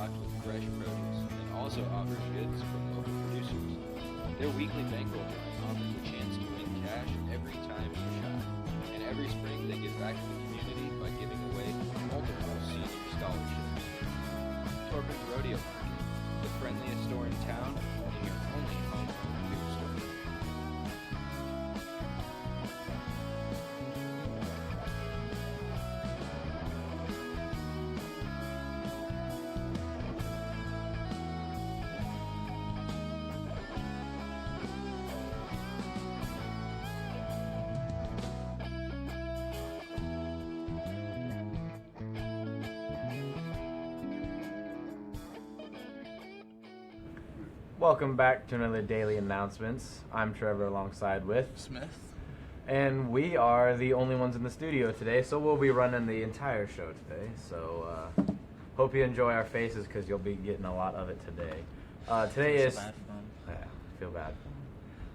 stocked with fresh produce and also offers goods from local producers. Their weekly bankroll drawing offers a chance to win cash every time you shop. And every spring they give back to the community by giving away multiple senior scholarships. Torpin's Rodeo Market, the friendliest store in town and your only home food store. Welcome back to another Daily Announcements. I'm Trevor alongside with Smith. And we are the only ones in the studio today, so we'll be running the entire show today. So hope you enjoy our faces because you'll be getting a lot of it today. Today is... So bad for 'em. Yeah, feel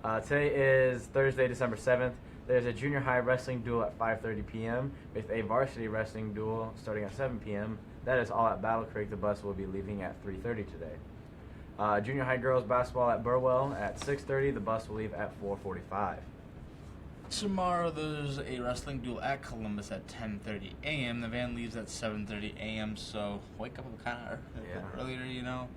bad. Today is Thursday, December 7th. There's a junior high wrestling duel at 5:30 p.m. with a varsity wrestling duel starting at 7 p.m. That is all at Battle Creek. The bus will be leaving at 3:30 today. Junior high girls basketball at Burwell at 6:30. The bus will leave at 4:45. Tomorrow there's a wrestling duel at Columbus at 10:30 a.m. The van leaves at 7:30 a.m. So wake up kind of earlier, you know.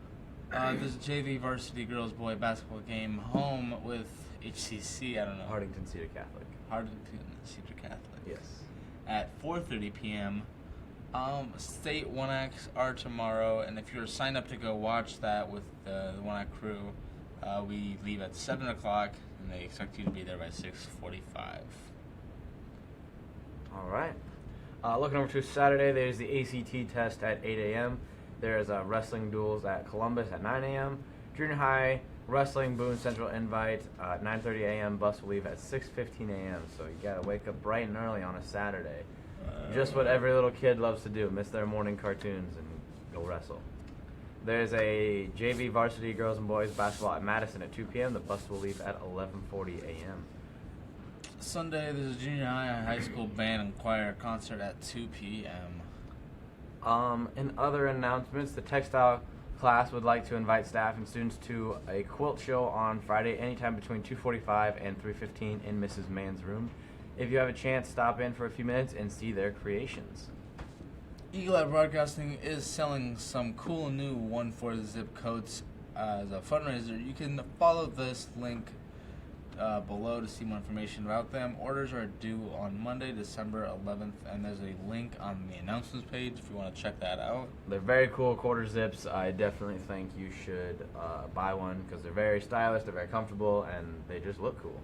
There's a JV varsity girls boy basketball game home with HCC. I don't know. Hardington Cedar Catholic. Hardington Cedar Catholic. Yes. At 4:30 p.m. State One Acts are tomorrow, and if you're signed up to go watch that with the One Act crew, we leave at 7 o'clock, and they expect you to be there by 6:45. All right. Looking over to Saturday, there's the ACT test at 8 a.m. There's wrestling duels at Columbus at 9 a.m. Junior high wrestling Boone Central invite at 9:30 a.m. Bus will leave at 6:15 a.m. So you gotta wake up bright and early on a Saturday. Just what every little kid loves to do, miss their morning cartoons and go wrestle. There's a JV varsity girls and boys basketball at Madison at 2 p.m. The bus will leave at 11:40 a.m. Sunday, there's a junior high and high school band and choir concert at 2 p.m. In other announcements, the textile class would like to invite staff and students to a quilt show on Friday anytime between 2:45 and 3:15 in Mrs. Mann's room. If you have a chance, stop in for a few minutes and see their creations. Eagle Eye Broadcasting is selling some cool new 1/4 zip coats as a fundraiser. You can follow this link below to see more information about them. Orders are due on Monday, December 11th, and there's a link on the announcements page if you want to check that out. They're very cool quarter zips. I definitely think you should buy one because they're very stylish, they're very comfortable, and they just look cool.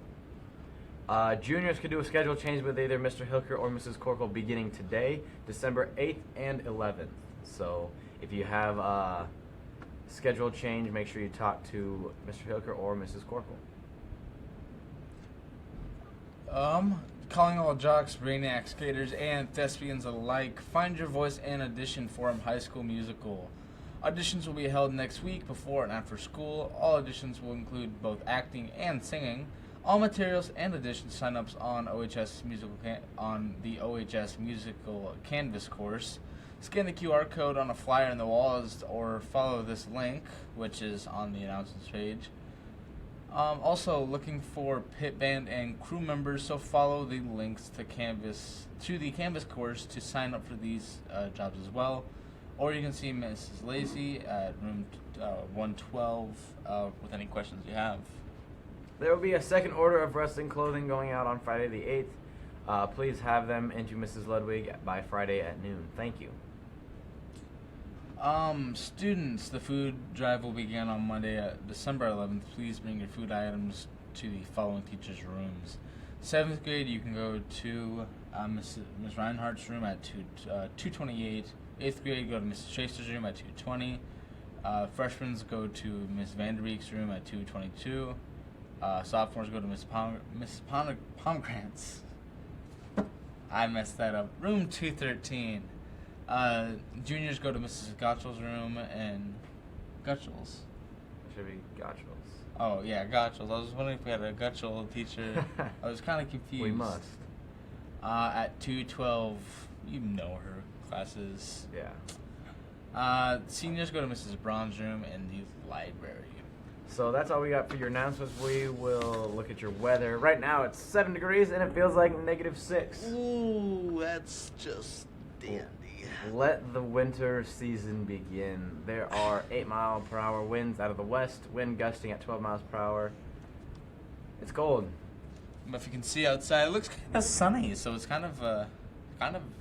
Juniors could do a schedule change with either Mr. Hilker or Mrs. Corkle beginning today, December 8th and 11th. So if you have a schedule change, make sure you talk to Mr. Hilker or Mrs. Corkle. Calling all jocks, brainiac skaters, and thespians alike, find your voice and audition for High School Musical. Auditions will be held next week before and after school. All auditions will include both acting and singing. All materials and audition signups on the OHS Musical Canvas course. Scan the QR code on a flyer in the walls or follow this link, which is on the announcements page. Also looking for pit band and crew members, so follow the links to the Canvas course to sign up for these jobs as well. Or you can see Mrs. Lacey at room 112 with any questions you have. There will be a second order of wrestling clothing going out on Friday the 8th. Please have them into Mrs. Ludwig by Friday at noon. Thank you. Students, the food drive will begin on Monday, December 11th. Please bring your food items to the following teachers' rooms. 7th grade, you can go to Ms. Reinhardt's room at 228. 8th grade, go to Mrs. Chaser's room at 220. Freshmen go to Ms. Vanderbeek's room at 222. Sophomores go to Miss Pomegrant's. I messed that up. Room 213. Juniors go to Mrs. Gottschall's room and Gottschall's. It should be Gottschall's. Oh yeah, Gottschall's. I was wondering if we had a Gottschall teacher. I was kind of confused. We must. At 212, you know her classes. Yeah. Seniors go to Mrs. Braun's room in the library. So that's all we got for your announcements. We will look at your weather. Right now it's 7 degrees and it feels like -6. Ooh, that's just dandy. Let the winter season begin. There are 8-mile-per-hour winds out of the west, wind gusting at 12 miles per hour. It's cold. But if you can see outside, it looks kind of sunny, so it's kind of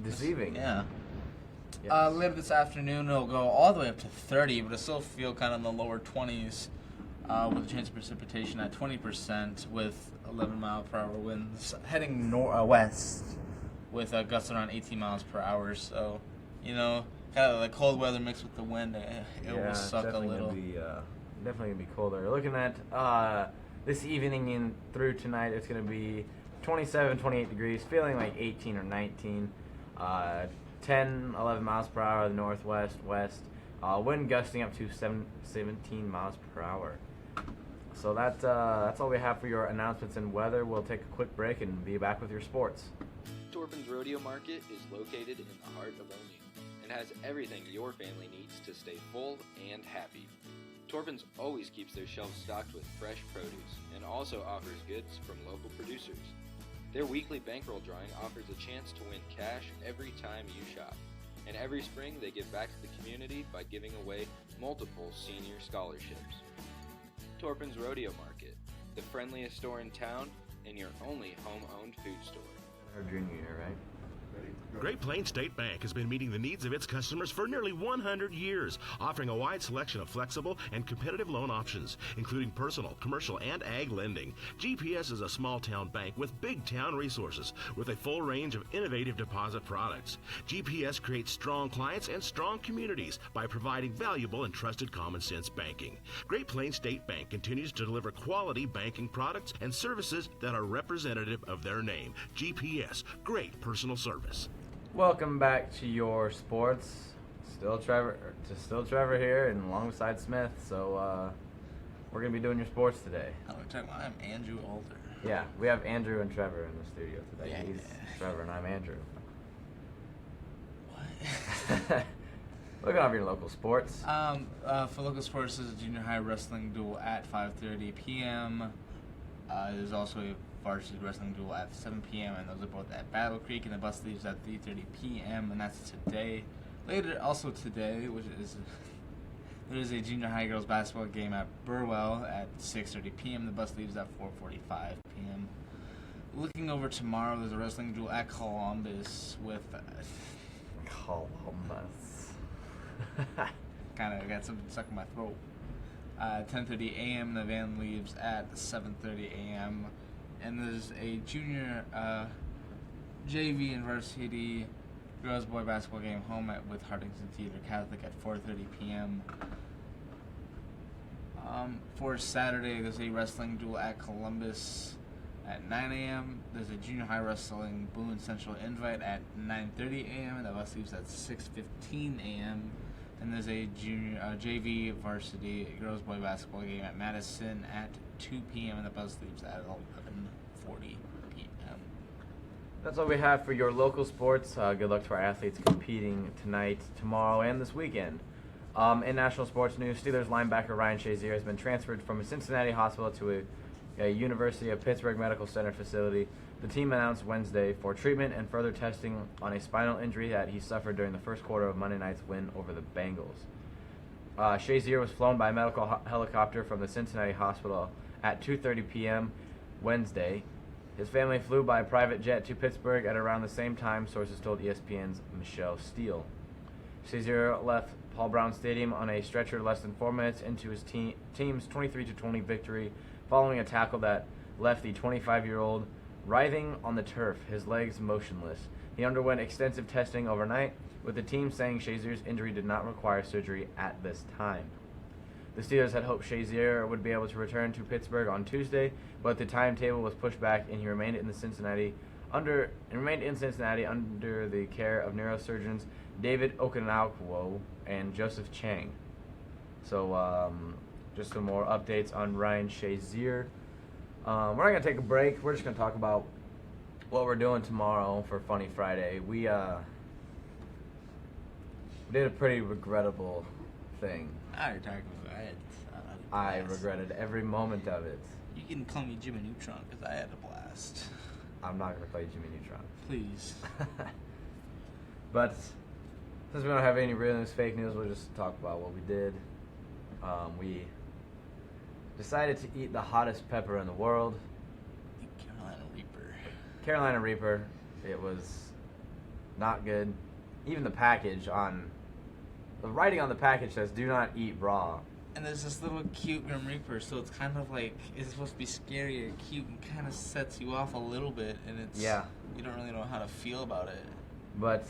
Deceiving. Yeah. Yes. Later this afternoon, it'll go all the way up to 30, but it'll still feel kind of in the lower 20s, with a chance of precipitation at 20%, with 11-mile-per-hour winds heading west, with gusts around 18 miles per hour. So, kind of the cold weather mixed with the wind, it will suck a little. Definitely gonna be colder. Looking at this evening and through tonight, it's gonna be 27, 28 degrees, feeling like 18 or 19. 10, 11 miles per hour, the northwest, west. Wind gusting up to 17 miles per hour. So that's all we have for your announcements and weather. We'll take a quick break and be back with your sports. Torpin's Rodeo Market is located in the heart of Onion and has everything your family needs to stay full and happy. Torpin's always keeps their shelves stocked with fresh produce and also offers goods from local producers. Their weekly bankroll drawing offers a chance to win cash every time you shop. And every spring they give back to the community by giving away multiple senior scholarships. Torpin's Rodeo Market, the friendliest store in town and your only home-owned food store. Her junior year, right? Great Plains State Bank has been meeting the needs of its customers for nearly 100 years, offering a wide selection of flexible and competitive loan options, including personal, commercial, and ag lending. GPS is a small-town bank with big-town resources, with a full range of innovative deposit products. GPS creates strong clients and strong communities by providing valuable and trusted common-sense banking. Great Plains State Bank continues to deliver quality banking products and services that are representative of their name. GPS, great personal service. Welcome back to your sports. Still Trevor here, and alongside Smith. So we're gonna be doing your sports today. I'm Andrew Alder. Yeah, we have Andrew and Trevor in the studio today. Yeah. He's Trevor and I'm Andrew. What? Looking over your local sports. For local sports, there's a junior high wrestling duel at 5:30 p.m. There's also a varsity wrestling duel at 7 p.m. and those are both at Battle Creek, and the bus leaves at 3:30 p.m. and that's today. Later, also today, there is a junior high girls basketball game at Burwell at 6:30 p.m. The bus leaves at 4:45 p.m. Looking over tomorrow, there's a wrestling duel at Columbus with Columbus. kind of got something stuck in my throat. 10:30 a.m. The van leaves at 7:30 a.m. And there's a junior JV and varsity girls boy basketball game home with Hartington Theater Catholic at 4:30 p.m. For Saturday, there's a wrestling duel at Columbus at 9 a.m. There's a junior high wrestling Boone Central invite at 9:30 a.m. and the bus leaves at 6:15 a.m. And there's a junior JV varsity girls boy basketball game at Madison at 2 p.m. and the bus leaves at 11:40 p.m. That's all we have for your local sports. Good luck to our athletes competing tonight, tomorrow, and this weekend. In national sports news, Steelers linebacker Ryan Shazier has been transferred from a Cincinnati hospital to a University of Pittsburgh Medical Center facility. The team announced Wednesday for treatment and further testing on a spinal injury that he suffered during the first quarter of Monday night's win over the Bengals. Shazier was flown by a medical helicopter from the Cincinnati hospital at 2:30 p.m. Wednesday. His family flew by private jet to Pittsburgh at around the same time, sources told ESPN's Michelle Steele. Shazier left Paul Brown Stadium on a stretcher less than 4 minutes into his team's 23-20 victory following a tackle that left the 25-year-old writhing on the turf, his legs motionless. He underwent extensive testing overnight, with the team saying Shazier's injury did not require surgery at this time. The Steelers had hoped Shazier would be able to return to Pittsburgh on Tuesday, but the timetable was pushed back, and he remained in Cincinnati under the care of neurosurgeons David Okunakwo and Joseph Chang. So, just some more updates on Ryan Shazier. We're not going to take a break. We're just going to talk about what we're doing tomorrow for Funny Friday. We did a pretty regrettable thing. Now you're talking about it. I regretted every moment of it. You can call me Jimmy Neutron because I had a blast. I'm not going to call you Jimmy Neutron. Please. But since we don't have any real news, fake news, we'll just talk about what we did. We decided to eat the hottest pepper in the world. The Carolina Reaper. Carolina Reaper. It was not good. Even the package the writing on the package says "Do not eat raw." And there's this little cute Grim Reaper, so it's kind of like, it's supposed to be scary or cute and kind of sets you off a little bit, and it's, you don't really know how to feel about it. But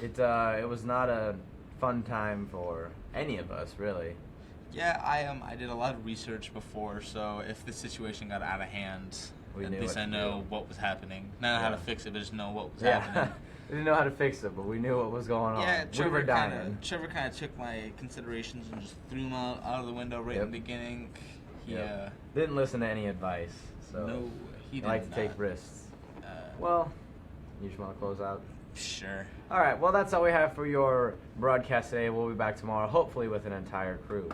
it was not a fun time for any of us, really. Yeah, I did a lot of research before, so if the situation got out of hand, We at knew least what I to know do. what was happening. Not how Yeah. to fix it, but just know what was happening. We didn't know how to fix it, but we knew what was going on. Yeah, we were dying. Trevor kind of took my considerations and just threw them out of the window right in the beginning. He, Yep. Didn't listen to any advice, so no, he he did liked to not. take risks. Uh, Well, you just want to close out? Sure. All right, well, that's all we have for your broadcast today. We'll be back tomorrow, hopefully with an entire crew.